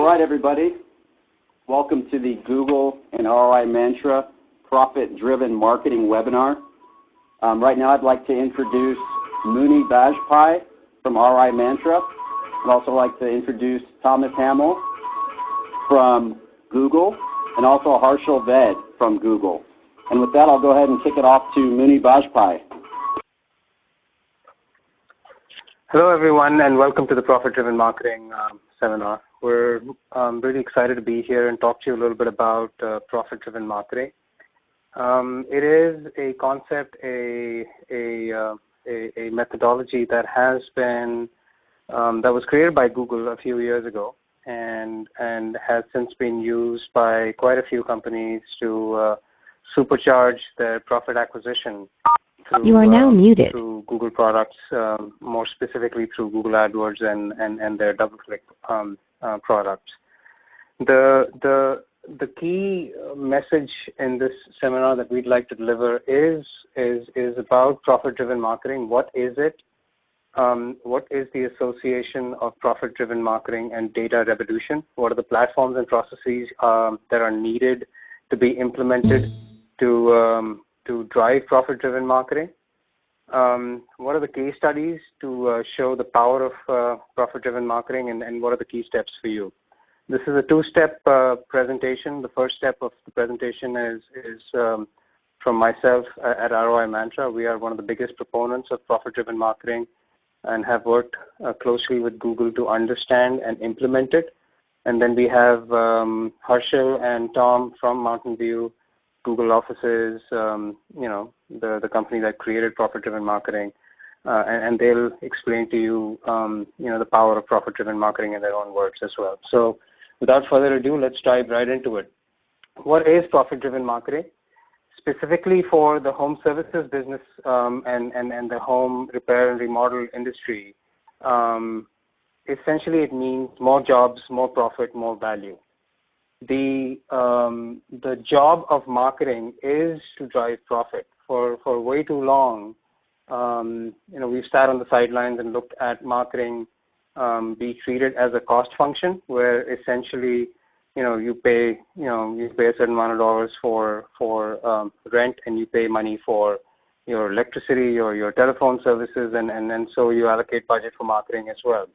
right, everybody. Welcome to the Google and ROI Mantra Profit-Driven Marketing webinar. Right now, I'd like to introduce Muni Bajpai from ROI Mantra. I'd also like to introduce Thomas Hammel from Google and also Harshil from Google. And with that, I'll go ahead and kick it off to Muni Bajpai. Hello, everyone, and welcome to the Profit-Driven Marketing seminar. We're really excited to be here and talk to you a little bit about profit-driven marketing. It is a concept, a methodology that has been that was created by Google a few years ago, and has since been used by quite a few companies to supercharge their profit acquisition. You are now muted. Through Google products, more specifically through Google AdWords and their DoubleClick products. The key message in this seminar that we'd like to deliver is about profit-driven marketing. What is it? What is the association of profit-driven marketing and data revolution? What are the platforms and processes that are needed to be implemented to drive profit-driven marketing? What are the case studies to show the power of profit-driven marketing, and what are the key steps for you? This is a two-step presentation. The first step of the presentation is from myself at ROI Mantra. We are one of the biggest proponents of profit-driven marketing and have worked closely with Google to understand and implement it. And then we have Harshil and Tom from Mountain View Google offices, the company that created profit-driven marketing, and they'll explain to you, the power of profit-driven marketing in their own words as well. So, without further ado, let's dive right into it. What is profit-driven marketing? Specifically for the home services business and the home repair and remodel industry, essentially it means more jobs, more profit, more value. The job of marketing is to drive profit. For way too long, we've sat on the sidelines and looked at marketing be treated as a cost function, where essentially, you pay a certain amount of dollars for rent, and you pay money for your electricity or your telephone services, and so you allocate budget for marketing as well.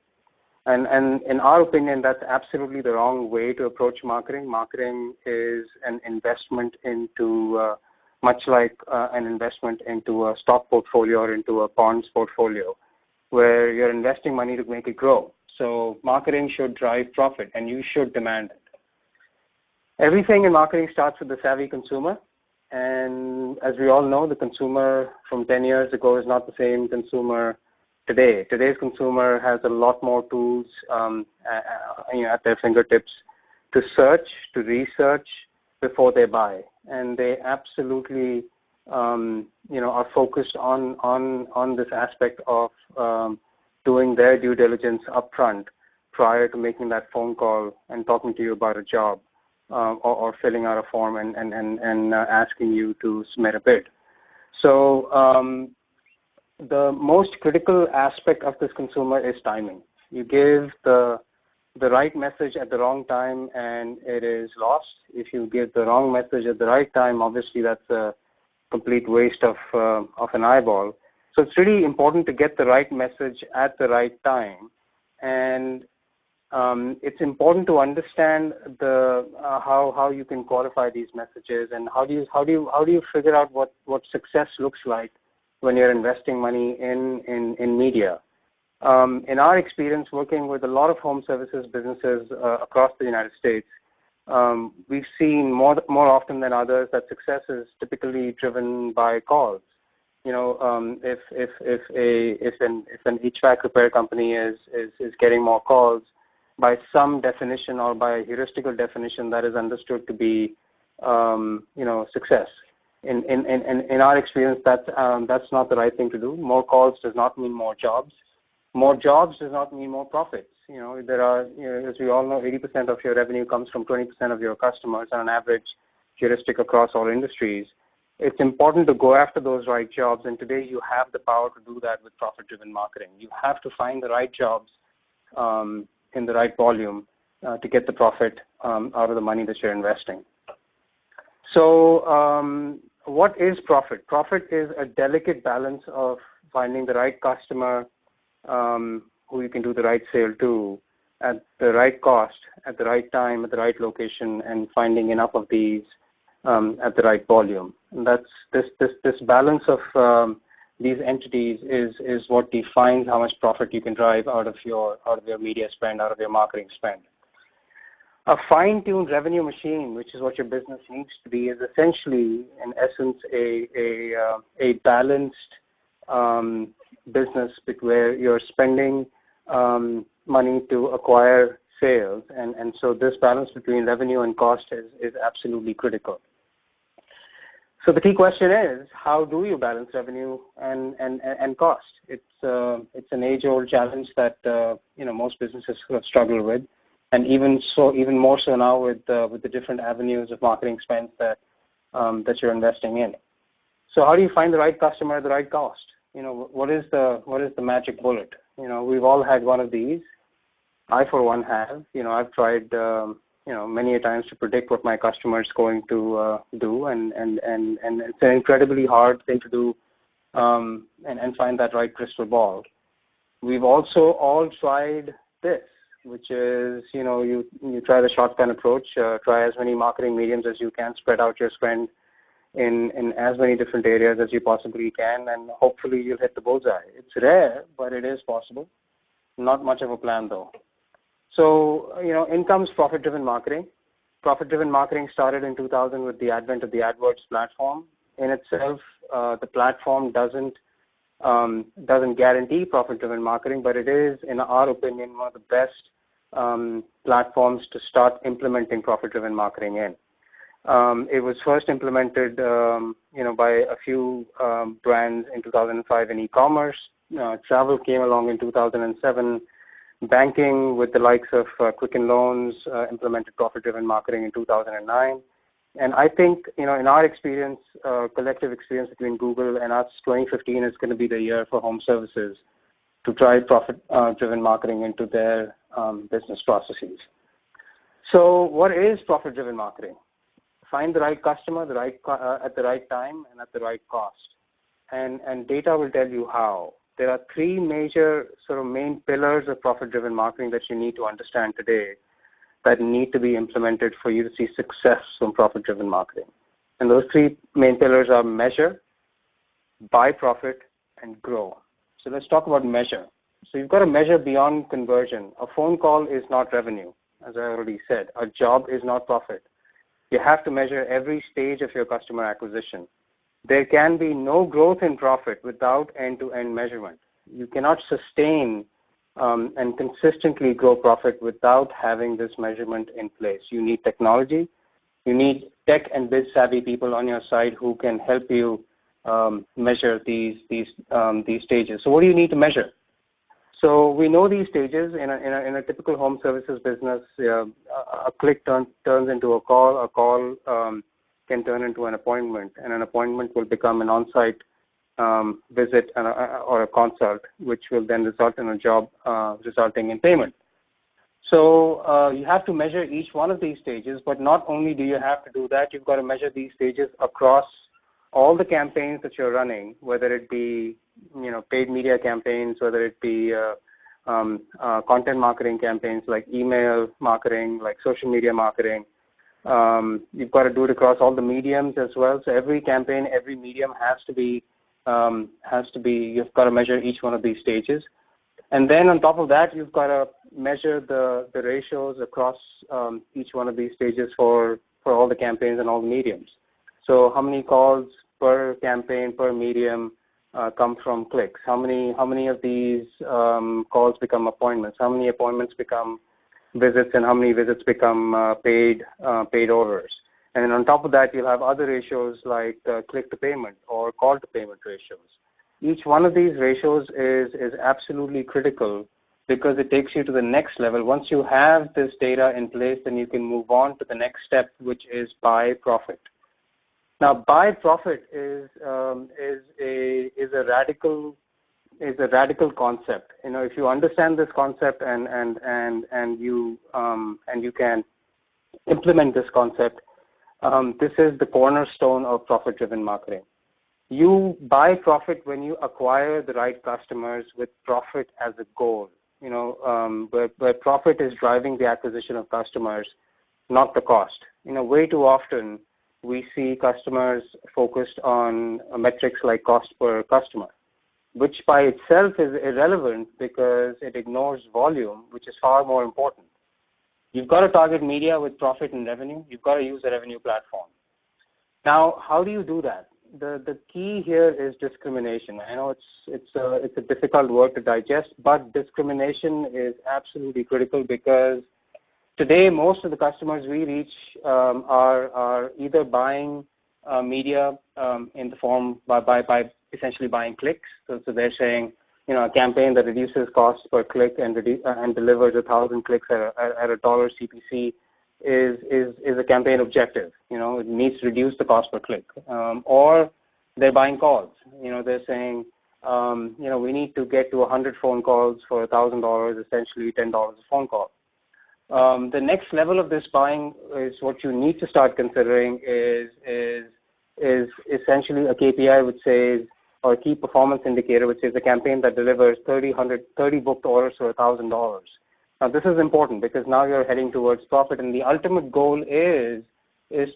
And in our opinion, that's absolutely the wrong way to approach marketing. Marketing is an investment into, much like an investment into a stock portfolio or into a bonds portfolio, where you're investing money to make it grow. So marketing should drive profit, and you should demand it. Everything in marketing starts with the savvy consumer. And as we all know, the consumer from 10 years ago is not the same consumer today. Today's consumer has a lot more tools at their fingertips to search, to research before they buy, and they absolutely are focused on this aspect of doing their due diligence upfront prior to making that phone call and talking to you about a job or filling out a form and asking you to submit a bid. So the most critical aspect of this consumer is timing. You give the right message at the wrong time, and it is lost. If you give the wrong message at the right time, obviously that's a complete waste of an eyeball. So it's really important to get the right message at the right time, and it's important to understand how you can qualify these messages, and how do you figure out what success looks like when you're investing money in media. In our experience working with a lot of home services businesses across the United States, we've seen more often than others that success is typically driven by calls. If an HVAC repair company is getting more calls, by some definition or by a heuristical definition, that is understood to be success. In our experience, that's not the right thing to do. More calls does not mean more jobs. More jobs does not mean more profits. There are, as we all know, 80% of your revenue comes from 20% of your customers on an average heuristic across all industries. It's important to go after those right jobs, and today you have the power to do that with profit-driven marketing. You have to find the right jobs in the right volume to get the profit out of the money that you're investing. So what is profit? Profit is a delicate balance of finding the right customer who you can do the right sale to at the right cost, at the right time, at the right location, and finding enough of these at the right volume. And that's this balance of these entities is what defines how much profit you can drive out of your media spend, out of your marketing spend. A fine-tuned revenue machine, which is what your business needs to be, is essentially, in essence, a balanced business where you're spending money to acquire sales, and so this balance between revenue and cost is absolutely critical. So the key question is, how do you balance revenue and cost? It's an age-old challenge that most businesses struggle with. And even more so now with the different avenues of marketing spend that you're investing in. So how do you find the right customer at the right cost? What is the magic bullet? We've all had one of these. I, for one, have. I've tried many a times to predict what my customer is going to do, and it's an incredibly hard thing to do, and find that right crystal ball. We've also all tried this, which is, you try the shotgun approach, try as many marketing mediums as you can, spread out your spend in as many different areas as you possibly can, and hopefully you'll hit the bullseye. It's rare, but it is possible. Not much of a plan, though. So, in comes profit-driven marketing. Profit-driven marketing started in 2000 with the advent of the AdWords platform. In itself, the platform doesn't guarantee profit-driven marketing, but it is, in our opinion, one of the best platforms to start implementing profit-driven marketing in. It was first implemented, by a few brands in 2005 in e-commerce. Travel came along in 2007. Banking, with the likes of Quicken Loans, implemented profit-driven marketing in 2009. And I think, in our experience, collective experience between Google and us, 2015 is going to be the year for home services to drive profit-driven marketing into their business processes. So what is profit-driven marketing? Find the right customer at the right time and at the right cost. And data will tell you how. There are three major main pillars of profit-driven marketing that you need to understand today that need to be implemented for you to see success from profit-driven marketing. And those three main pillars are measure, buy profit, and grow. So let's talk about measure. So you've got to measure beyond conversion. A phone call is not revenue, as I already said. A job is not profit. You have to measure every stage of your customer acquisition. There can be no growth in profit without end-to-end measurement. You cannot sustain and consistently grow profit without having this measurement in place. You need technology. You need tech and biz-savvy people on your side who can help you measure these stages. So what do you need to measure? So we know these stages in a typical home services business. A click turns into a call. A call can turn into an appointment, and an appointment will become an on-site visit or a consult, which will then result in a job resulting in payment. So you have to measure each one of these stages, but not only do you have to do that, you've got to measure these stages across all the campaigns that you're running, whether it be paid media campaigns, whether it be content marketing campaigns like email marketing, like social media marketing. You've got to do it across all the mediums as well. So every campaign, every medium has to be, you've got to measure each one of these stages. And then on top of that, you've got to measure the ratios across each one of these stages for all the campaigns and all the mediums. So how many calls per campaign, per medium come from clicks? How many of these calls become appointments? How many appointments become visits, and how many visits become paid orders? And then on top of that, you'll have other ratios like click to payment or call to payment ratios. Each one of these ratios is absolutely critical because it takes you to the next level. Once you have this data in place, then you can move on to the next step, which is buy profit. Now, buy profit is a radical a radical concept. If you understand this concept and you can implement this concept, this is the cornerstone of profit-driven marketing. You buy profit when you acquire the right customers with profit as a goal. Where profit is driving the acquisition of customers, not the cost. Way too often we see customers focused on metrics like cost per customer, which by itself is irrelevant because it ignores volume, which is far more important. You've got to target media with profit and revenue. You've got to use a revenue platform. Now, how do you do that? The key here is discrimination. I know it's a difficult word to digest, but discrimination is absolutely critical because today most of the customers we reach are either buying media in the form by essentially buying clicks. So they're saying, a campaign that reduces cost per click and delivers 1,000 clicks at $1 CPC is a campaign objective. It needs to reduce the cost per click. Or they're buying calls. They're saying, we need to get to 100 phone calls for $1,000, essentially $10 a phone call. The next level of this buying is what you need to start considering is essentially a KPI which says, or a key performance indicator which is a campaign that delivers 30 booked orders for $1,000. Now this is important because now you're heading towards profit, and the ultimate goal is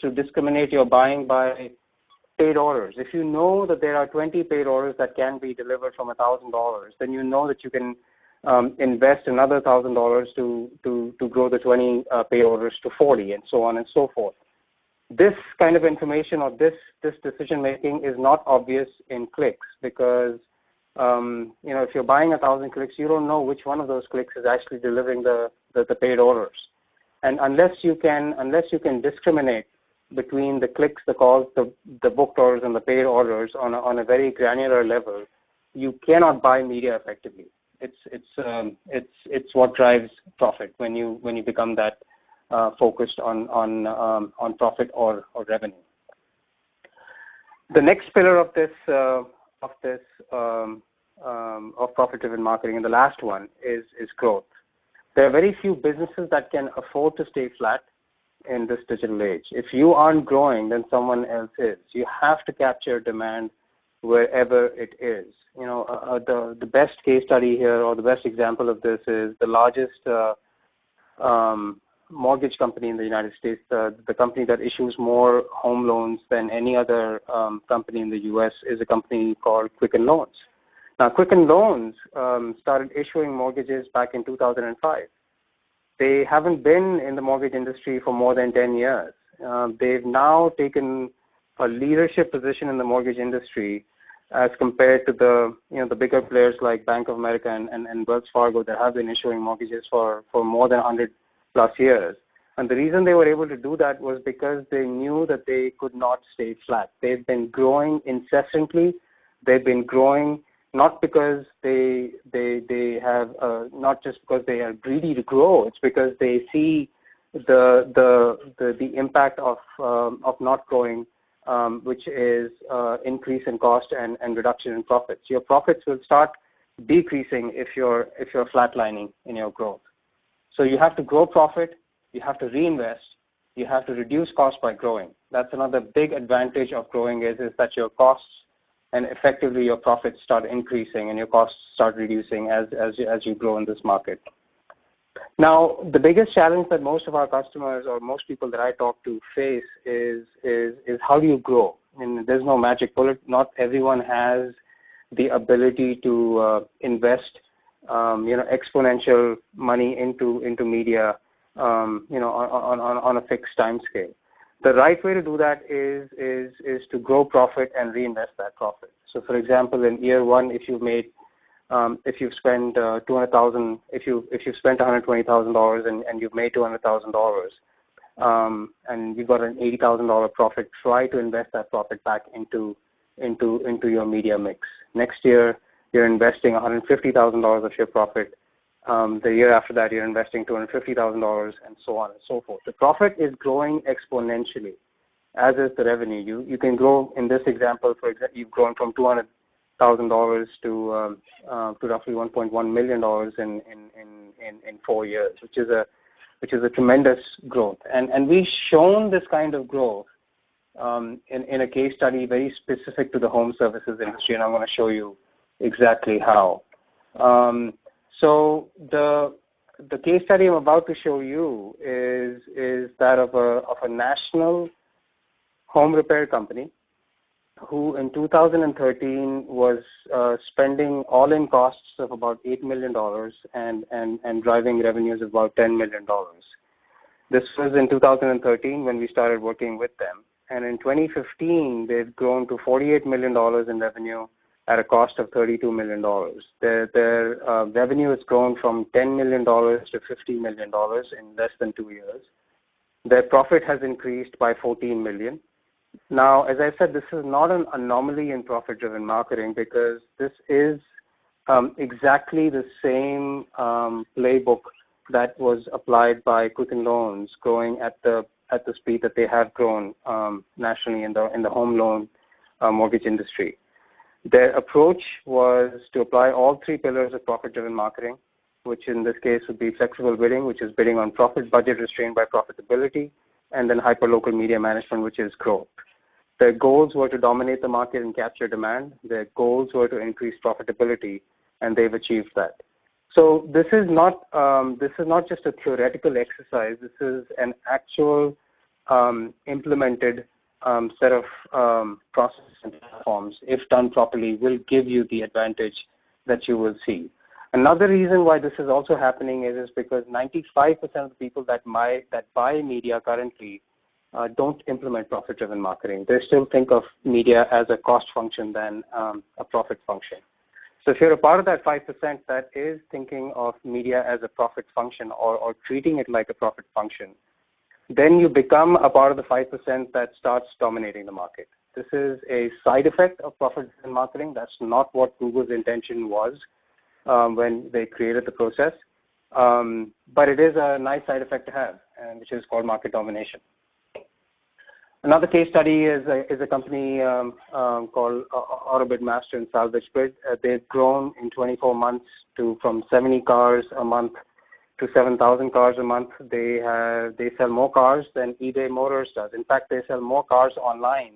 to discriminate your buying by paid orders. If you know that there are 20 paid orders that can be delivered from $1,000, then you know that you can invest another $1,000 to grow the 20 paid orders to 40, and so on and so forth. This kind of information or this decision making is not obvious in clicks because if you're buying 1,000 clicks, you don't know which one of those clicks is actually delivering the paid orders. And unless you can discriminate between the clicks, the calls, the booked orders, and the paid orders on a very granular level, you cannot buy media effectively. It's what drives profit when you become that focused on profit or revenue. The next pillar of profit-driven marketing, and the last one is growth. There are very few businesses that can afford to stay flat in this digital age. If you aren't growing, then someone else is. You have to capture demand wherever it is. The best case study here, or the best example of this, is the largest mortgage company in the United States, the company that issues more home loans than any other company in the U.S. is a company called Quicken Loans. Now, Quicken Loans started issuing mortgages back in 2005. They haven't been in the mortgage industry for more than 10 years. They've now taken a leadership position in the mortgage industry as compared to the bigger players like Bank of America and Wells Fargo that have been issuing mortgages for more than 100 plus years. And the reason they were able to do that was because they knew that they could not stay flat. They've been growing incessantly. They've been growing not because they have not just because they are greedy to grow. It's because they see the impact of not growing, which is increase in cost and reduction in profits. Your profits will start decreasing if you're flatlining in your growth. So you have to grow profit, you have to reinvest, you have to reduce costs by growing. That's another big advantage of growing is that your costs and effectively your profits start increasing and your costs start reducing as you grow in this market. Now, the biggest challenge that most of our customers or most people that I talk to face is how do you grow? I mean, there's no magic bullet. Not everyone has the ability to invest exponential money into media, on a fixed time scale. The right way to do that is to grow profit and reinvest that profit. So, for example, in year one, if you've spent $200,000, if you've spent $120,000 and you've made $200,000, and you've got an $80,000 profit, try to invest that profit back into your media mix. Next year, you're investing $150,000 of your profit. The year after that, you're investing $250,000, and so on and so forth. The profit is growing exponentially, as is the revenue. You can grow, in this example, for example, you've grown from $200,000 to roughly $1.1 million in 4 years, which is a tremendous growth. And we've shown this kind of growth in a case study very specific to the home services industry, and I'm going to show you exactly how. So the case study I'm about to show you is that of a national home repair company who in 2013 was spending all-in costs of about $8 million and driving revenues of about $10 million. This was in 2013 when we started working with them. And in 2015, they've grown to $48 million in revenue at a cost of $32 million. Their revenue has grown from $10 million to $50 million in less than 2 years. Their profit has increased by $14 million. Now, as I said, this is not an anomaly in profit-driven marketing because this is exactly the same playbook that was applied by Quicken Loans, growing at the speed that they have grown nationally in the home loan mortgage industry. Their approach was to apply all 3 pillars of profit-driven marketing, which in this case would be flexible bidding, which is bidding on profit, budget restrained by profitability, and then hyperlocal media management, which is growth. Their goals were to dominate the market and capture demand. Their goals were to increase profitability, and they've achieved that. So this is not just a theoretical exercise. This is an actual implemented set of processes and platforms, if done properly, will give you the advantage that you will see. Another reason why this is also happening is because 95% of the people that buy media currently don't implement profit-driven marketing. They still think of media as a cost function than a profit function. So if you're a part of that 5% that is thinking of media as a profit function or treating it like a profit function, then you become a part of the 5% that starts dominating the market. This is a side effect of profit-driven marketing. That's not what Google's intention was when they created the process. But it is a nice side effect to have, which is called market domination. Another case study is a company called Autobid Master and Salvage Bid. They've grown in 24 months from 70 cars a month to 7,000 cars a month. They sell more cars than eBay Motors does. In fact, they sell more cars online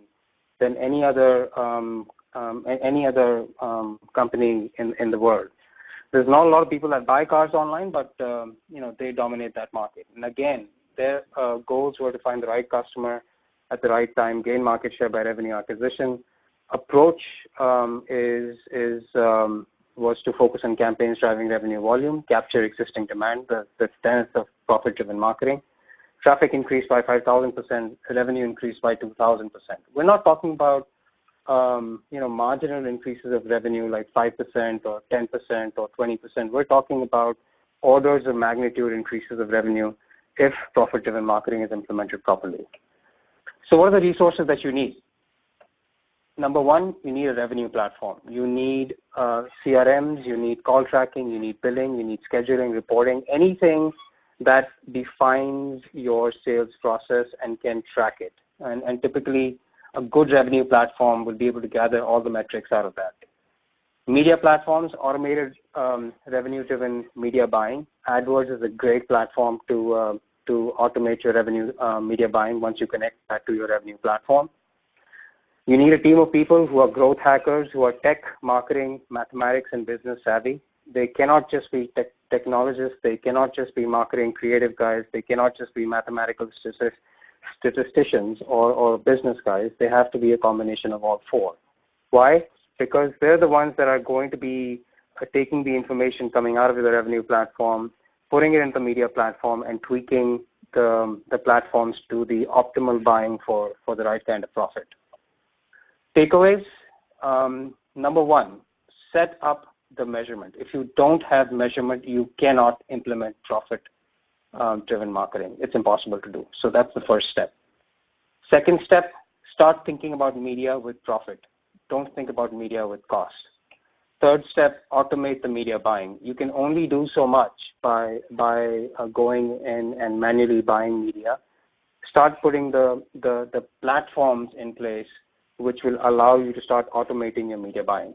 than any other company in the world. There's not a lot of people that buy cars online, but they dominate that market. And again, their goals were to find the right customer at the right time, gain market share by revenue acquisition. Approach was to focus on campaigns driving revenue volume, capture existing demand, the tenets of profit-driven marketing. Traffic increased by 5,000%, revenue increased by 2,000%. We're not talking about marginal increases of revenue like 5% or 10% or 20%. We're talking about orders of magnitude increases of revenue if profit-driven marketing is implemented properly. So what are the resources that you need? Number one, you need a revenue platform. You need CRMs, you need call tracking, you need billing, you need scheduling, reporting, anything that defines your sales process and can track it. And typically, a good revenue platform will be able to gather all the metrics out of that. Media platforms, automated revenue-driven media buying. AdWords is a great platform to automate your revenue media buying once you connect that to your revenue platform. You need a team of people who are growth hackers, who are tech, marketing, mathematics, and business savvy. They cannot just be technologists. They cannot just be marketing creative guys. They cannot just be mathematical statisticians or business guys. They have to be a combination of all 4. Why? Because they're the ones that are going to be taking the information coming out of the revenue platform, putting it into the media platform, and tweaking the platforms to the optimal buying for the right kind of profit. Takeaways, number one, set up the measurement. If you don't have measurement, you cannot implement profit-driven marketing. It's impossible to do. So that's the first step. Second step, start thinking about media with profit. Don't think about media with cost. Third step, automate the media buying. You can only do so much by going in and manually buying media. Start putting the platforms in place which will allow you to start automating your media buying.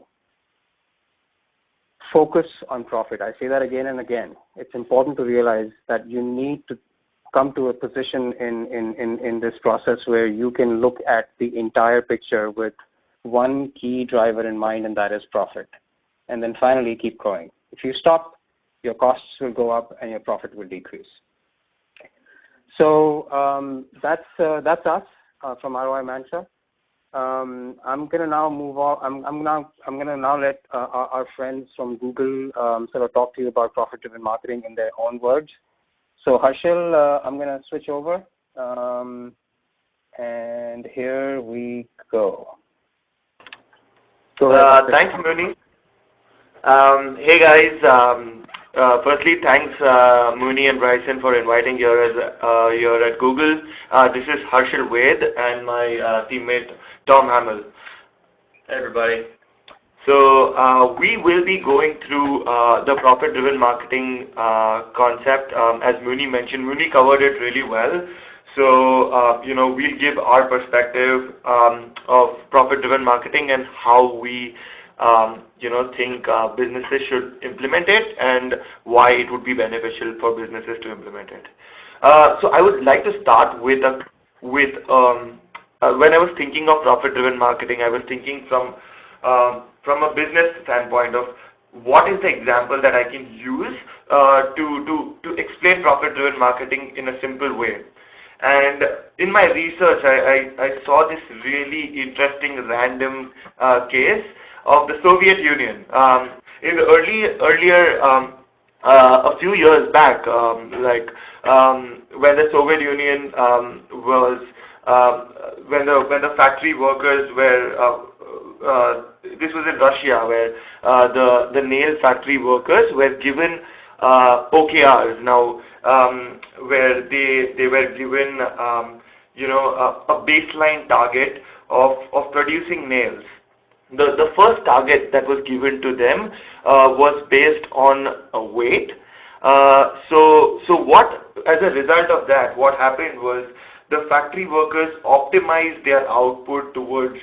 focus on profit. I say that again and again. It's important to realize that you need to come to a position in this process where you can look at the entire picture with one key driver in mind, and that is profit. And then finally keep growing. If you stop, your costs will go up and your profit will decrease. So that's us from ROI Mantra. I'm going to now move on. I'm going to now let our friends from Google sort of talk to you about profit-driven marketing in their own words. So Harshil, I'm going to switch over, and here we go. Go ahead. Thanks, Muni. Hey guys. Firstly, thanks Muni and Bryson for inviting here at Google. This is Harshil Ved and my teammate Tom Hammel. Hey everybody. So we will be going through the profit-driven marketing concept. As Muni mentioned, Muni covered it really well. So we'll give our perspective of profit-driven marketing and how we think businesses should implement it and why it would be beneficial for businesses to implement it. So I would like to start with when I was thinking of profit-driven marketing, I was thinking from a business standpoint of what is the example that I can use to explain profit-driven marketing in a simple way. And in my research, I saw this really interesting random case of the Soviet Union. In the earlier a few years back, when the Soviet Union was when the factory workers were this was in Russia, where the nail factory workers were given OKRs now, where they were given a baseline target of producing nails. The first target that was given to them was based on weight. So what, as a result of that, what happened was the factory workers optimized their output towards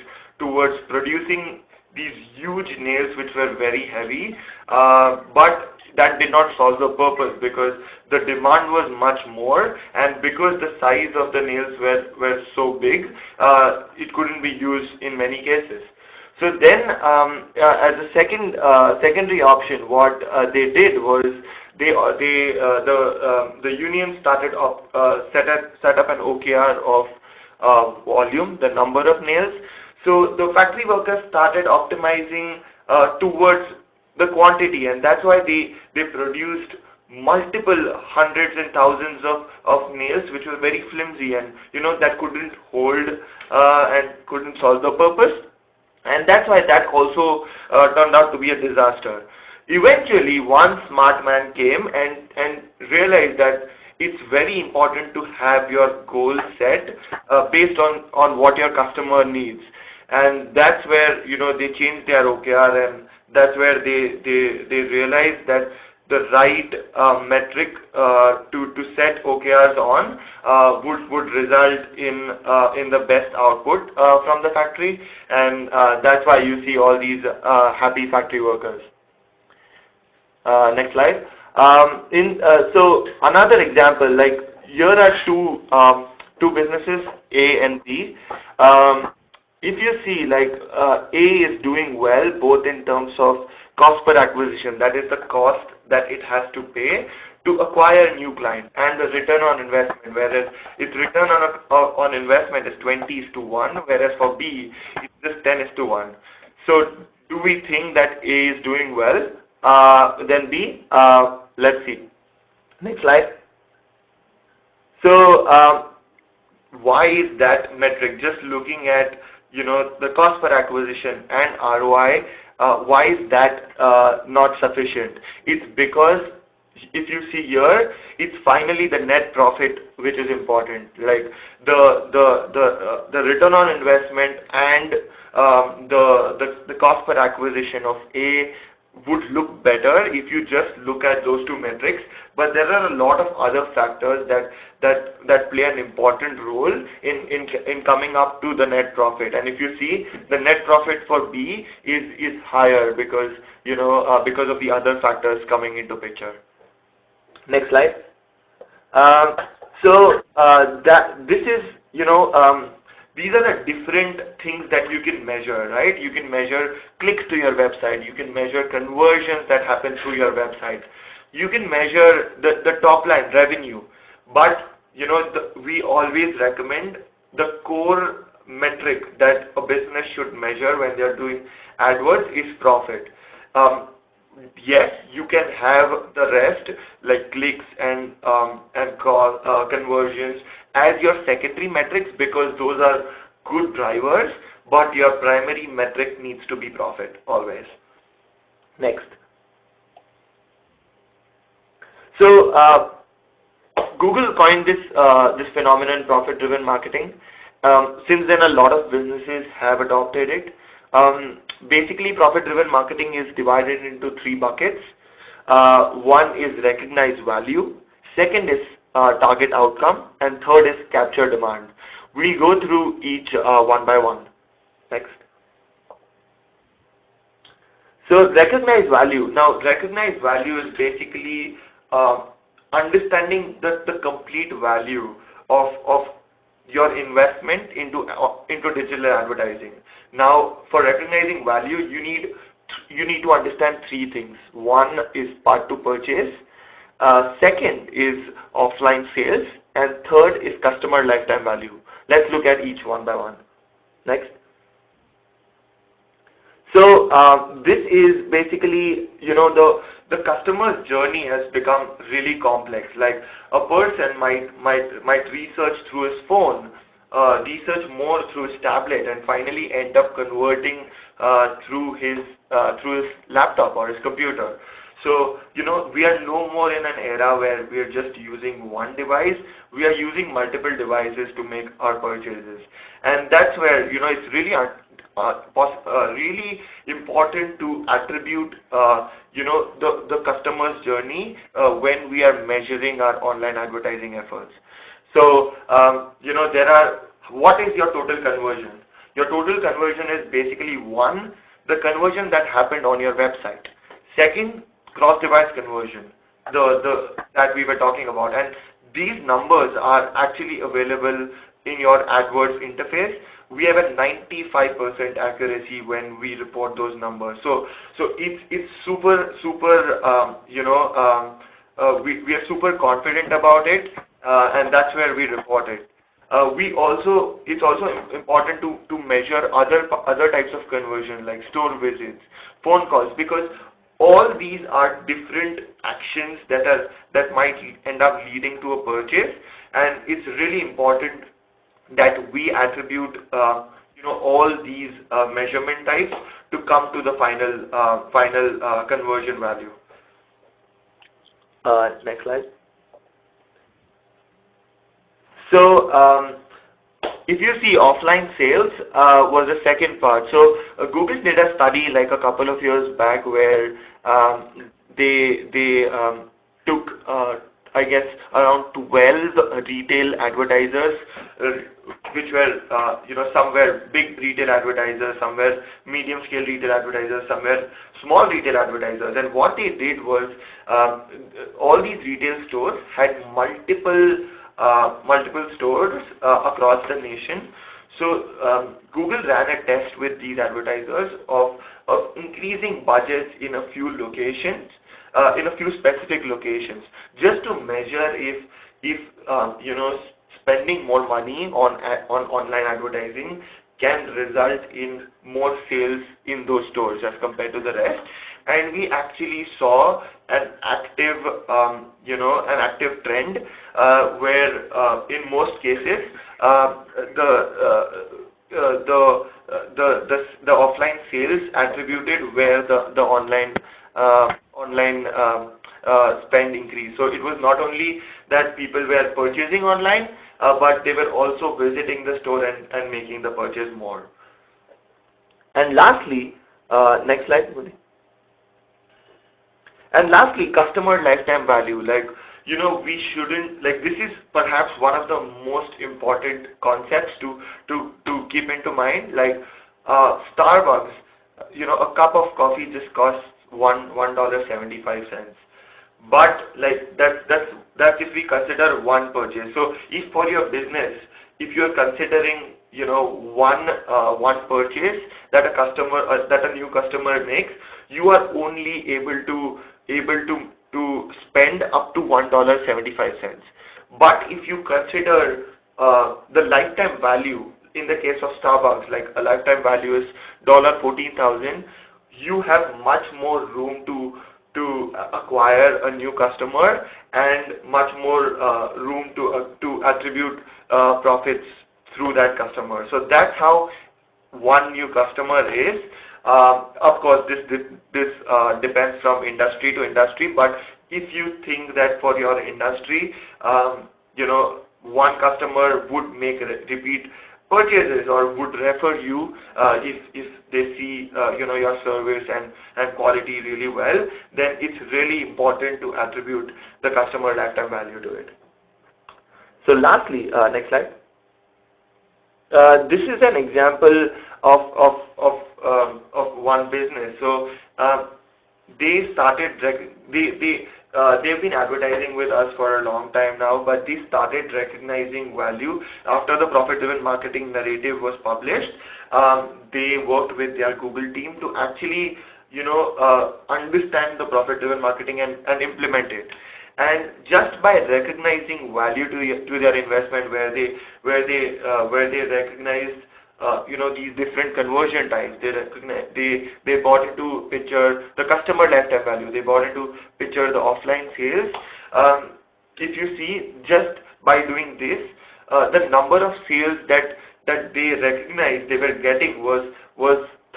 producing these huge nails which were very heavy, but that did not solve the purpose because the demand was much more, and because the size of the nails were so big, it couldn't be used in many cases. So then, as a secondary option, what they did was the union started set up an OKR of volume, the number of nails. So the factory workers started optimizing towards the quantity, and that's why they produced multiple hundreds and thousands of nails which were very flimsy and that couldn't hold and couldn't solve the purpose. And that's why that also turned out to be a disaster. Eventually, one smart man came and realized that it's very important to have your goal set based on what your customer needs. And that's where they changed their OKR, and that's where they realized that the right metric to set OKRs on would result in the best output from the factory, and that's why you see all these happy factory workers. Next slide. So another example, like here are two businesses, A and B. If you see, like A is doing well both in terms of cost per acquisition, that is the cost that it has to pay to acquire a new client, and the return on investment, whereas its return on investment is 20:1, whereas for B it's just 10:1. So do we think that A is doing well than B? Let's see. Next slide. So why is that metric? Just looking at the cost per acquisition and ROI, why is that not sufficient? It's because if you see here, it's finally the net profit which is important. Like the return on investment and the cost per acquisition of A would look better if you just look at those two metrics, but there are a lot of other factors that play an important role in coming up to the net profit. And if you see, the net profit for B is higher because because of the other factors coming into picture. Next slide. This is these are the different things that you can measure, right? You can measure clicks to your website. You can measure conversions that happen through your website. You can measure the top line revenue. But, we always recommend the core metric that a business should measure when they're doing AdWords is profit. Yes, you can have the rest like clicks and conversions as your secondary metrics because those are good drivers, but your primary metric needs to be profit always. Next. So Google coined this phenomenon, profit-driven marketing. Since then, a lot of businesses have adopted it. Basically, profit-driven marketing is divided into three buckets. One is recognized value, second is target outcome, and third is capture demand. We'll go through each one by one. Next. So recognized value. Now, recognized value is basically understanding the complete value of your investment into digital advertising. Now, for recognizing value, you need to understand three things. One is part to purchase, second is offline sales, and third is customer lifetime value. Let's look at each one by one. Next. So this is basically, the customer's journey has become really complex. Like a person might research through his phone, research more through his tablet, and finally end up converting through his laptop or his computer. So, we are no more in an era where we are just using one device. We are using multiple devices to make our purchases. And that's where, it's really really important to attribute, the customer's journey when we are measuring our online advertising efforts. So, what is your total conversion? Your total conversion is basically one, the conversion that happened on your website. Second, cross-device conversion, that we were talking about. And these numbers are actually available in your AdWords interface. We have a 95% accuracy when we report those numbers. So it's super, we are super confident about it, and that's where we report it. It's also important to measure other types of conversion like store visits, phone calls, because all these are different actions that might end up leading to a purchase, and it's really important that we attribute all these measurement types to come to the final conversion value. Next slide. So if you see, offline sales was the second part. So Google did a study like a couple of years back where they took I guess around 12 retail advertisers, which were some were big retail advertisers, some were medium scale retail advertisers, some were small retail advertisers. And what they did was all these retail stores had multiple stores across the nation. So Google ran a test with these advertisers of increasing budgets in a few locations, in a few specific locations, just to measure if spending more money on online advertising can result in more sales in those stores as compared to the rest. And we actually saw an active trend where in most cases the offline sales attributed where the online spend increased. So it was not only that people were purchasing online, but they were also visiting the store and making the purchase more. And lastly, next slide, Muni. And lastly, customer lifetime value. We shouldn't, this is perhaps one of the most important concepts to keep into mind. Starbucks, a cup of coffee just costs $1.75. But that's if we consider one purchase. So if for your business, if you are considering one purchase that a new customer makes, you are only able to spend up to $1.75. But if you consider the lifetime value, in the case of Starbucks, a lifetime value is $14,000, you have much more room to acquire a new customer and much more room to attribute profits through that customer. So that's how one new customer is. Of course, this depends from industry to industry, but if you think that for your industry, one customer would make repeat purchases or would refer you if they see your service and quality really well, then it's really important to attribute the customer lifetime value to it. So lastly, next slide. This is an example of one business. So they started they've been advertising with us for a long time now, but they started recognizing value after the profit-driven marketing narrative was published. They worked with their Google team to actually understand the profit-driven marketing and implement it. And just by recognizing value to their investment, where they recognized these different conversion times, they bought into picture the customer lifetime value, they bought into picture the offline sales. If you see, just by doing this, the number of sales that they recognized they were getting was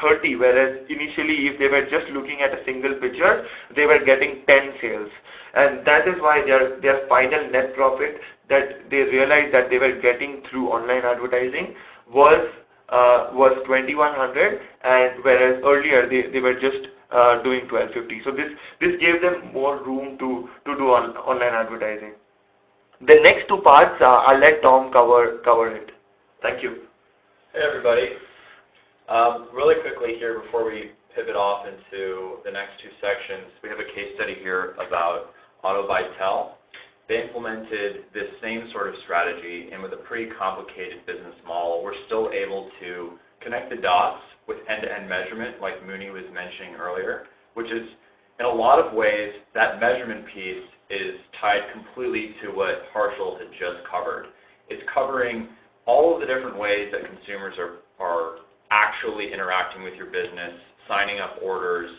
30, whereas initially if they were just looking at a single picture, they were getting 10 sales. And that is why their final net profit that they realized that they were getting through online advertising was $2,100, and whereas earlier they were just doing $1,250. So this gave them more room to do online advertising. The next two parts, I'll let Tom cover it. Thank you. Hey everybody. Really quickly here before we pivot off into the next two sections, we have a case study here about Bajpai. They implemented this same sort of strategy, and with a pretty complicated business model, we're still able to connect the dots with end-to-end measurement, like Muni was mentioning earlier, which is, in a lot of ways, that measurement piece is tied completely to what Harshil had just covered. It's covering all of the different ways that consumers are actually interacting with your business, signing up orders,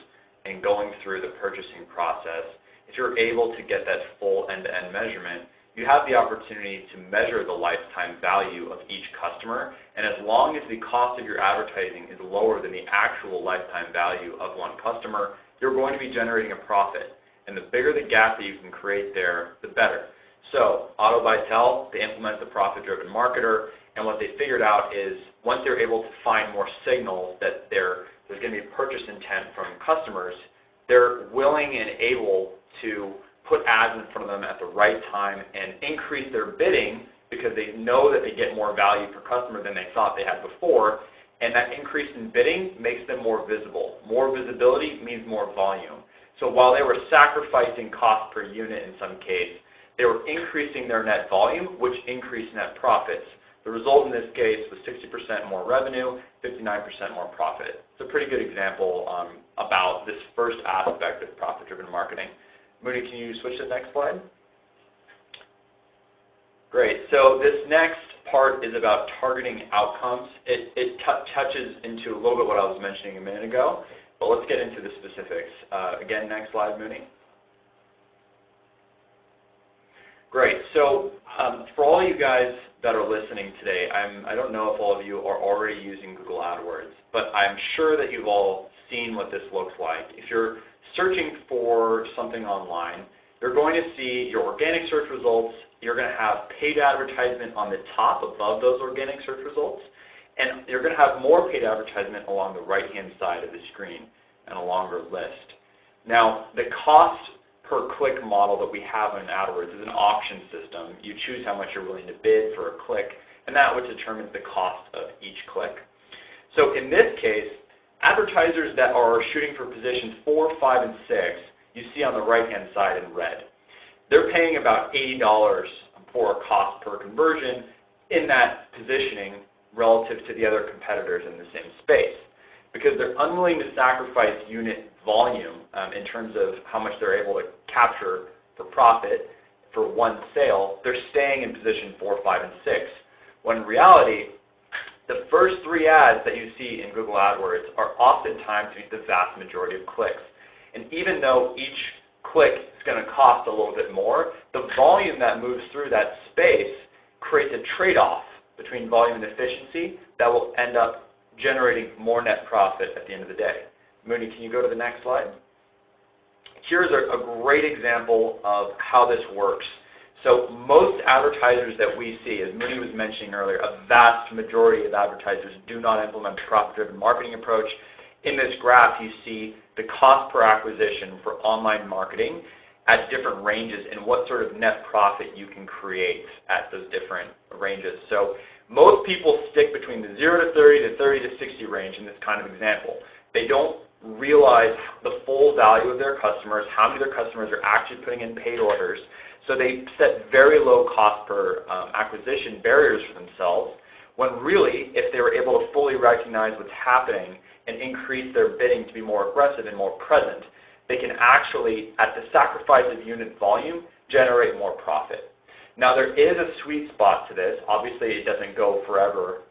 and going through the purchasing process. If you're able to get that full end-to-end measurement, you have the opportunity to measure the lifetime value of each customer, and as long as the cost of your advertising is lower than the actual lifetime value of one customer, you're going to be generating a profit. And the bigger the gap that you can create there, the better. So Bajpai, they implement the profit-driven marketer, and what they figured out is once they're able to find more signals that there's going to be purchase intent from customers, they're willing and able to put ads in front of them at the right time and increase their bidding because they know that they get more value per customer than they thought they had before, and that increase in bidding makes them more visible. More visibility means more volume. So while they were sacrificing cost per unit in some case, they were increasing their net volume, which increased net profits. The result in this case was 60% more revenue, 59% more profit. It's a pretty good example about this first aspect of profit-driven marketing. Muni, can you switch to the next slide? Great. So this next part is about targeting outcomes. It touches into a little bit what I was mentioning a minute ago, but let's get into the specifics. Again, next slide, Muni. Great. So for all you guys that are listening today, I don't know if all of you are already using Google AdWords, but I'm sure that you've all seen what this looks like. If you're searching for something online, you're going to see your organic search results. You're going to have paid advertisement on the top above those organic search results, and you're going to have more paid advertisement along the right-hand side of the screen and a longer list. Now, the cost per click model that we have in AdWords is an auction system. You choose how much you're willing to bid for a click, and that would determine the cost of each click. So in this case, advertisers that are shooting for positions 4, 5, and 6, you see on the right-hand side in red. They're paying about $80 for a cost per conversion in that positioning relative to the other competitors in the same space, because they're unwilling to sacrifice unit volume in terms of how much they're able to capture for profit for one sale. They're staying in position 4, 5, and 6, when in reality, the first 3 ads that you see in Google AdWords are oftentimes the vast majority of clicks. And even though each click is going to cost a little bit more, the volume that moves through that space creates a trade-off between volume and efficiency that will end up generating more net profit at the end of the day. Muni, can you go to the next slide? Here's a great example of how this works. So most advertisers that we see, as Muni was mentioning earlier, a vast majority of advertisers do not implement the profit-driven marketing approach. In this graph, you see the cost per acquisition for online marketing at different ranges and what sort of net profit you can create at those different ranges. So most people stick between the 0 to 30 to 30 to 60 range in this kind of example. They don't realize the full value of their customers, how many of their customers are actually putting in paid orders. So they set very low cost per acquisition barriers for themselves, when really, if they were able to fully recognize what's happening and increase their bidding to be more aggressive and more present, they can actually, at the sacrifice of unit volume, generate more profit. Now, there is a sweet spot to this. Obviously, it doesn't go forever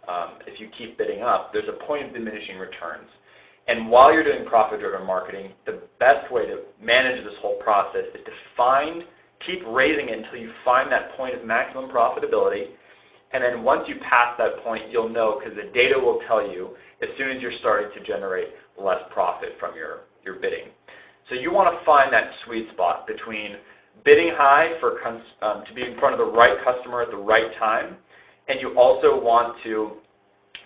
if you keep bidding up. There's a point of diminishing returns. And while you're doing profit-driven marketing, the best way to manage this whole process is to keep raising it until you find that point of maximum profitability. And then once you pass that point, you'll know, because the data will tell you as soon as you're starting to generate less profit from your bidding. So you want to find that sweet spot between bidding high to be in front of the right customer at the right time, and you also want to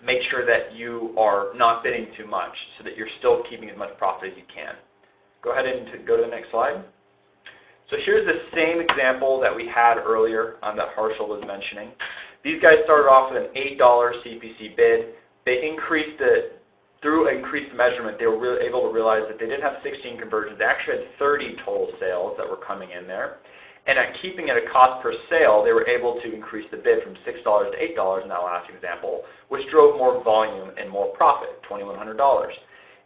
make sure that you are not bidding too much so that you're still keeping as much profit as you can. Go ahead and go to the next slide. So here's the same example that we had earlier that Harshil was mentioning. These guys started off with an $8 CPC bid. They increased it through increased measurement. They were able to realize that they didn't have 16 conversions. They actually had 30 total sales that were coming in there. And at keeping it a cost per sale, they were able to increase the bid from $6 to $8 in that last example, which drove more volume and more profit, $2,100.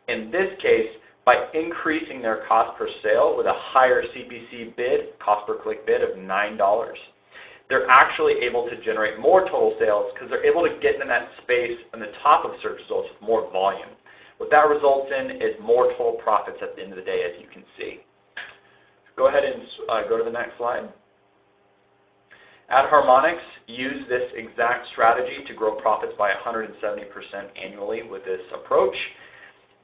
In this case, by increasing their cost per sale with a higher CPC bid, cost per click bid of $9, they're actually able to generate more total sales because they're able to get in that space on the top of search results with more volume. What that results in is more total profits at the end of the day, as you can see. Go ahead and go to the next slide. AdHarmonics used this exact strategy to grow profits by 170% annually with this approach.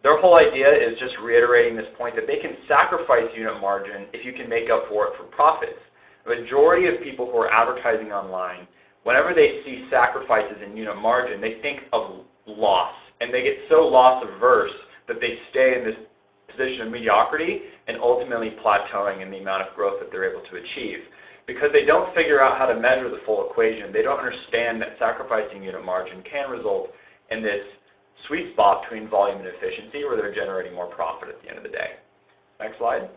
Their whole idea is just reiterating this point that they can sacrifice unit margin if you can make up for it for profits. The majority of people who are advertising online, whenever they see sacrifices in unit margin, they think of loss, and they get so loss averse that they stay in this position of mediocrity and ultimately plateauing in the amount of growth that they're able to achieve. Because they don't figure out how to measure the full equation, they don't understand that sacrificing unit margin can result in this sweet spot between volume and efficiency where they're generating more profit at the end of the day. Next slide.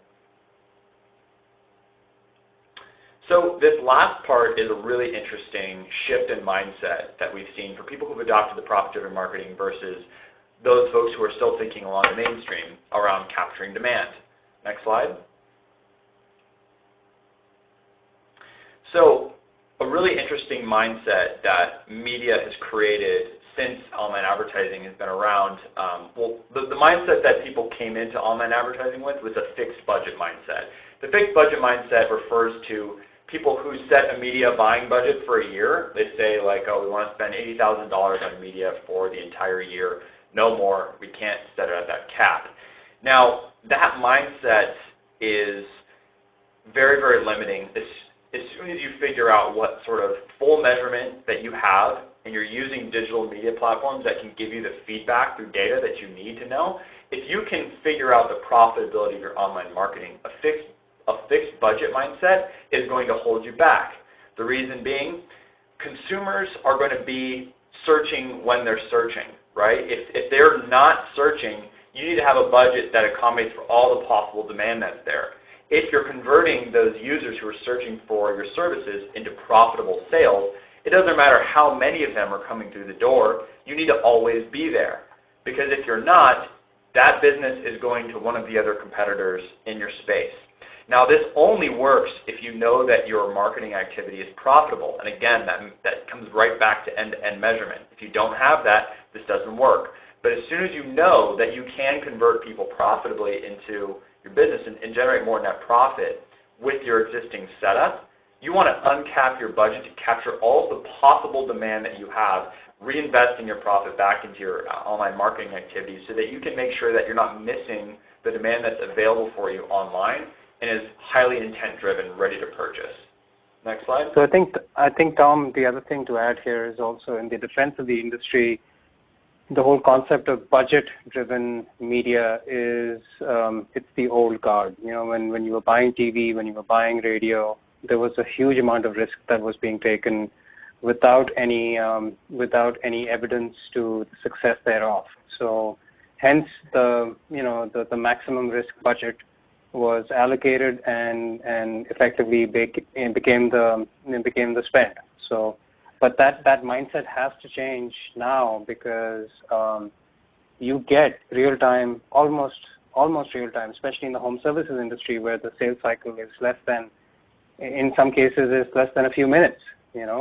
So this last part is a really interesting shift in mindset that we've seen for people who've adopted the profit-driven marketing versus those folks who are still thinking along the mainstream around capturing demand. Next slide. So a really interesting mindset that media has created since online advertising has been around, the mindset that people came into online advertising with was a fixed budget mindset. The fixed budget mindset refers to people who set a media buying budget for a year. They say like, oh, we want to spend $80,000 on media for the entire year. No more. We can't set it at that cap. Now, that mindset is very, very limiting. As soon as you figure out what sort of full measurement that you have and you're using digital media platforms that can give you the feedback through data that you need to know, if you can figure out the profitability of your online marketing, a fixed budget mindset is going to hold you back. The reason being, consumers are going to be searching when they're searching, right? If they're not searching, you need to have a budget that accommodates for all the possible demand that's there. If you're converting those users who are searching for your services into profitable sales, it doesn't matter how many of them are coming through the door, you need to always be there. Because if you're not, that business is going to one of the other competitors in your space. Now, this only works if you know that your marketing activity is profitable. And again, that comes right back to end-to-end measurement. If you don't have that, this doesn't work. But as soon as you know that you can convert people profitably into your business and generate more net profit with your existing setup, you want to uncap your budget to capture all of the possible demand that you have, reinvesting your profit back into your online marketing activities so that you can make sure that you're not missing the demand that's available for you online and is highly intent-driven, ready to purchase. Next slide. So I think, Tom, the other thing to add here is also in the defense of the industry, the whole concept of budget-driven media is it's the old guard. You know, when you were buying TV, when you were buying radio, there was a huge amount of risk that was being taken without any evidence to the success thereof. So, hence the maximum risk budget was allocated and effectively became the spend. So, but that mindset has to change now because you get real time, almost real time, especially in the home services industry where the sales cycle is less than, in some cases, is less than a few minutes. You've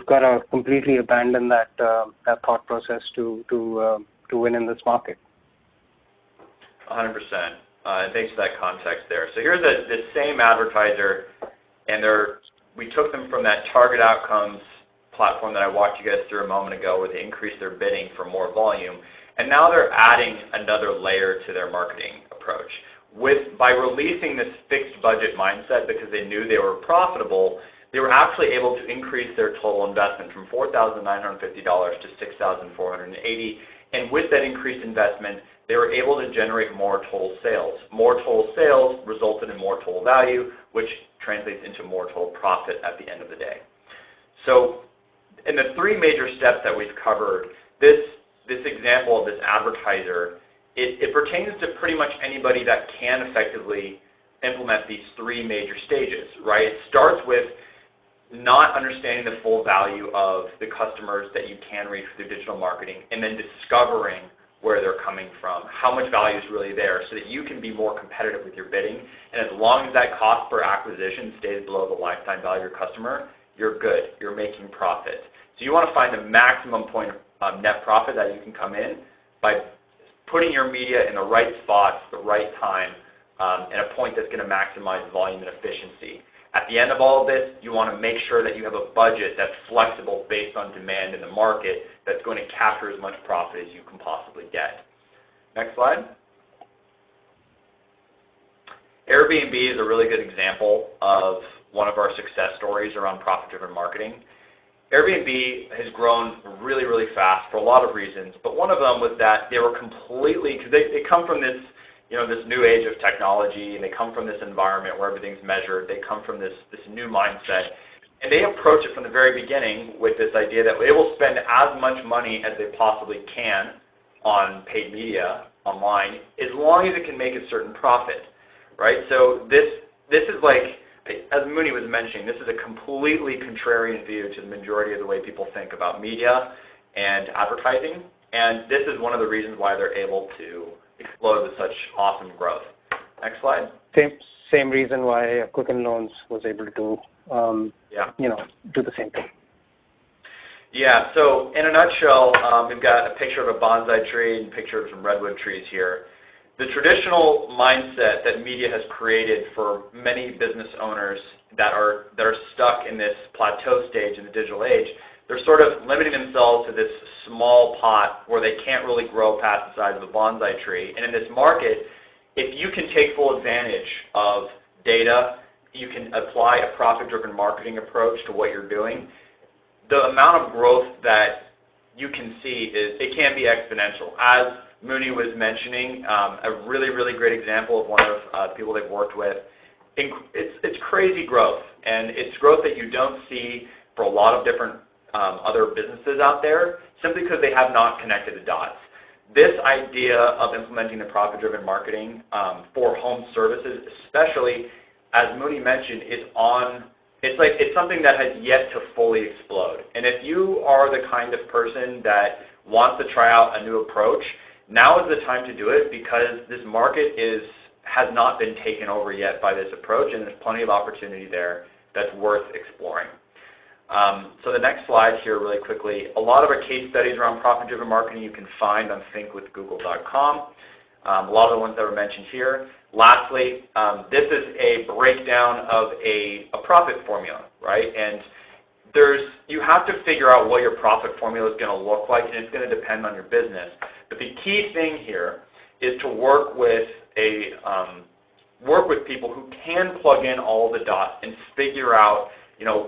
got to completely abandon that thought process to win in this market. 100%. Thanks for that context there. So here's the same advertiser, and we took them from that target outcomes platform that I walked you guys through a moment ago where they increased their bidding for more volume, and now they're adding another layer to their marketing approach. By releasing this fixed budget mindset because they knew they were profitable, they were actually able to increase their total investment from $4,950 to $6,480, and with that increased investment, they were able to generate more total sales. More total sales resulted in more total value, which translates into more total profit at the end of the day. So in the three major steps that we've covered, this example of this advertiser, it pertains to pretty much anybody that can effectively implement these three major stages, right? It starts with not understanding the full value of the customers that you can reach with your digital marketing, and then discovering where they're coming from, how much value is really there so that you can be more competitive with your bidding. And as long as that cost per acquisition stays below the lifetime value of your customer, you're good. You're making profit. So you want to find the maximum point of net profit that you can come in by putting your media in the right spots, the right time, and a point that's going to maximize volume and efficiency. At the end of all of this, you want to make sure that you have a budget that's flexible based on demand in the market that's going to capture as much profit as you can possibly get. Next slide. Airbnb is a really good example of one of our success stories around profit-driven marketing. Airbnb has grown really, really fast for a lot of reasons, but one of them was that they were completely, because they come from this, this new age of technology, and they come from this environment where everything's measured. They come from this new mindset, and they approach it from the very beginning with this idea that they will spend as much money as they possibly can on paid media online, as long as it can make a certain profit, right? So this is like, as Muni was mentioning, this is a completely contrarian view to the majority of the way people think about media and advertising, and this is one of the reasons why they're able to explode with such awesome growth. Next slide. Same reason why Quicken Loans was able to do the same thing. Yeah. So in a nutshell, we've got a picture of a bonsai tree and a picture of some redwood trees here. The traditional mindset that media has created for many business owners that are stuck in this plateau stage in the digital age, they're sort of limiting themselves to this small pot where they can't really grow past the size of a bonsai tree. And in this market, if you can take full advantage of data, you can apply a profit-driven marketing approach to what you're doing, the amount of growth that you can see is it can be exponential. As Muni was mentioning, a really, really great example of one of people they've worked with. It's crazy growth, and it's growth that you don't see for a lot of different other businesses out there, simply because they have not connected the dots. This idea of implementing the profit-driven marketing for home services, especially, as Muni mentioned, it's something that has yet to fully explode. And if you are the kind of person that wants to try out a new approach, now is the time to do it, because this market has not been taken over yet by this approach, and there's plenty of opportunity there that's worth exploring. So the next slide here really quickly, a lot of our case studies around profit-driven marketing you can find on thinkwithgoogle.com. A lot of the ones that were mentioned here. Lastly, this is a breakdown of a profit formula, right? And you have to figure out what your profit formula is going to look like, and it's going to depend on your business. But the key thing here is to work with people who can plug in all the dots and figure out,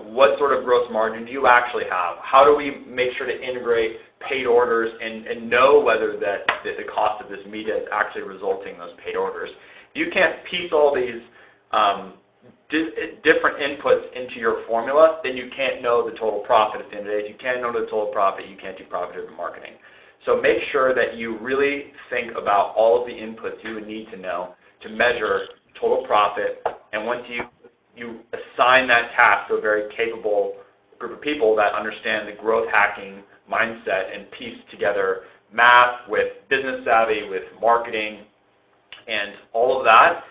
what sort of gross margin do you actually have? How do we make sure to integrate paid orders and know whether the cost of this media is actually resulting in those paid orders? You can't piece all these different inputs into your formula, then you can't know the total profit at the end of the day. If you can't know the total profit, you can't do profit-driven marketing. So make sure that you really think about all of the inputs you would need to know to measure total profit, and once you assign that task to a very capable group of people that understand the growth hacking mindset and piece together math with business savvy, with marketing, and all of that,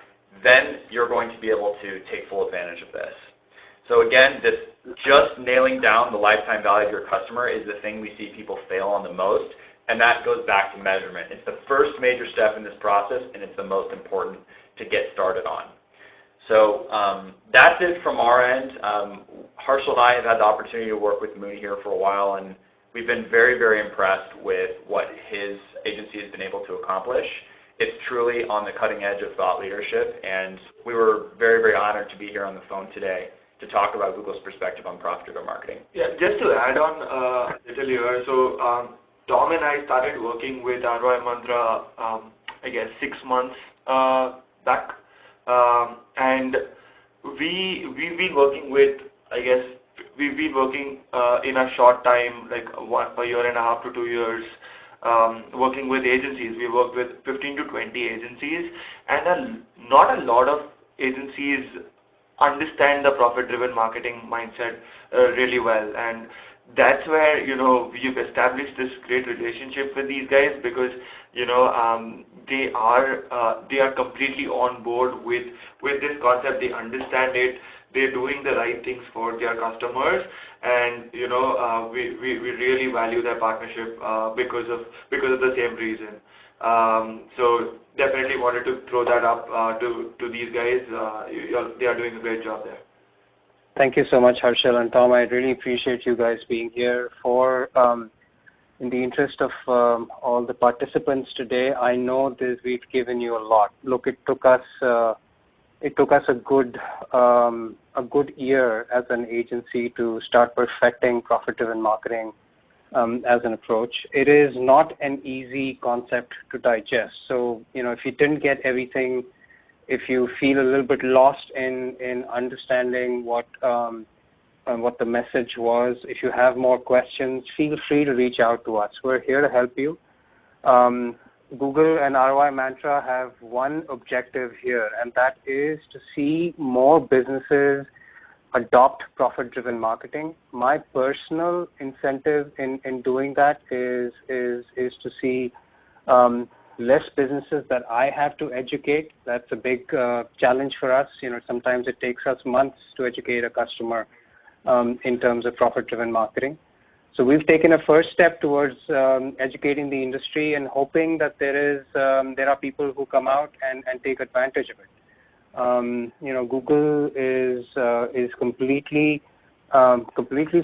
then you're going to be able to take full advantage of this. So again, just nailing down the lifetime value of your customer is the thing we see people fail on the most, and that goes back to measurement. It's the first major step in this process, and it's the most important to get started on. So that's it from our end. Harshil and I have had the opportunity to work with Muni here for a while, and we've been very, very impressed with what his agency has been able to accomplish. It's truly on the cutting edge of thought leadership, and we were very, very honored to be here on the phone today to talk about Google's perspective on profit-driven marketing. Yeah, just to add on a little here, so Tom and I started working with ROI Mantra, I guess 6 months back, and we've been working with, we've been working in a short time, like a year and a half to 2 years, working with agencies. We work with 15 to 20 agencies, and not a lot of agencies understand the profit-driven marketing mindset really well, and that's where we've established this great relationship with these guys, because they are completely on board with this concept. They understand it. They're doing the right things for their customers, and we really value their partnership because of the same reason. So definitely wanted to throw that up to these guys. They are doing a great job there. Thank you so much, Harshil and Tom. I really appreciate you guys being here. In the interest of all the participants today, I know that we've given you a lot. Look, it took us a good year as an agency to start perfecting profit-driven marketing as an approach. It is not an easy concept to digest. So, if you didn't get everything, if you feel a little bit lost in understanding what the message was, if you have more questions, feel free to reach out to us. We're here to help you. Google and ROI Mantra have one objective here, and that is to see more businesses adopt profit-driven marketing. My personal incentive in doing that is to see less businesses that I have to educate. That's a big challenge for us. Sometimes it takes us months to educate a customer in terms of profit-driven marketing. So we've taken a first step towards educating the industry and hoping that there are people who come out and take advantage of it. Google is completely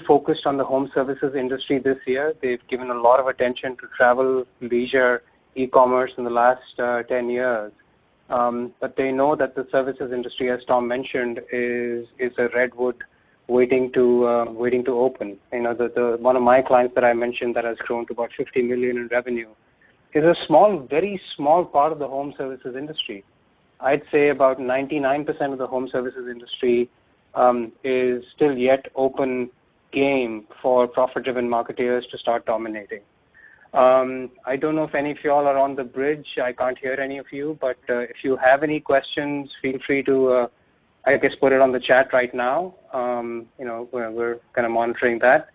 focused on the home services industry this year. They've given a lot of attention to travel, leisure, e-commerce in the last 10 years. But they know that the services industry, as Tom mentioned, is a redwood waiting to open. You know, the one of my clients that I mentioned that has grown to about 50 million in revenue is a very small part of the home services industry. I'd say about 99% of the home services industry is still yet open game for profit-driven marketeers to start dominating. I don't know if any of y'all are on the bridge. I can't hear any of you, but if you have any questions, feel free to, I guess, put it on the chat right now. You know, we're kind of monitoring that.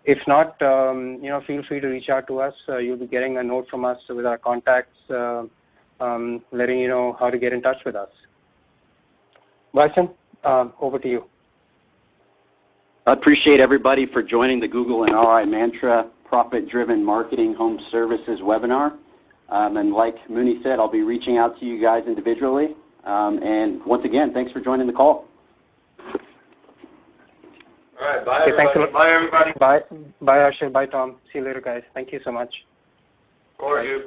If not, you know, feel free to reach out to us. You'll be getting a note from us with our contacts, letting you know how to get in touch with us. Bryson, over to you. I appreciate everybody for joining the Google and ROI Mantra Profit-Driven Marketing Home Services webinar. And like Muni said, I'll be reaching out to you guys individually. And once again, thanks for joining the call. All right, bye everybody. Bye everybody. Bye Harshil. Bye Tom. See you later, guys. Thank you so much. Or you.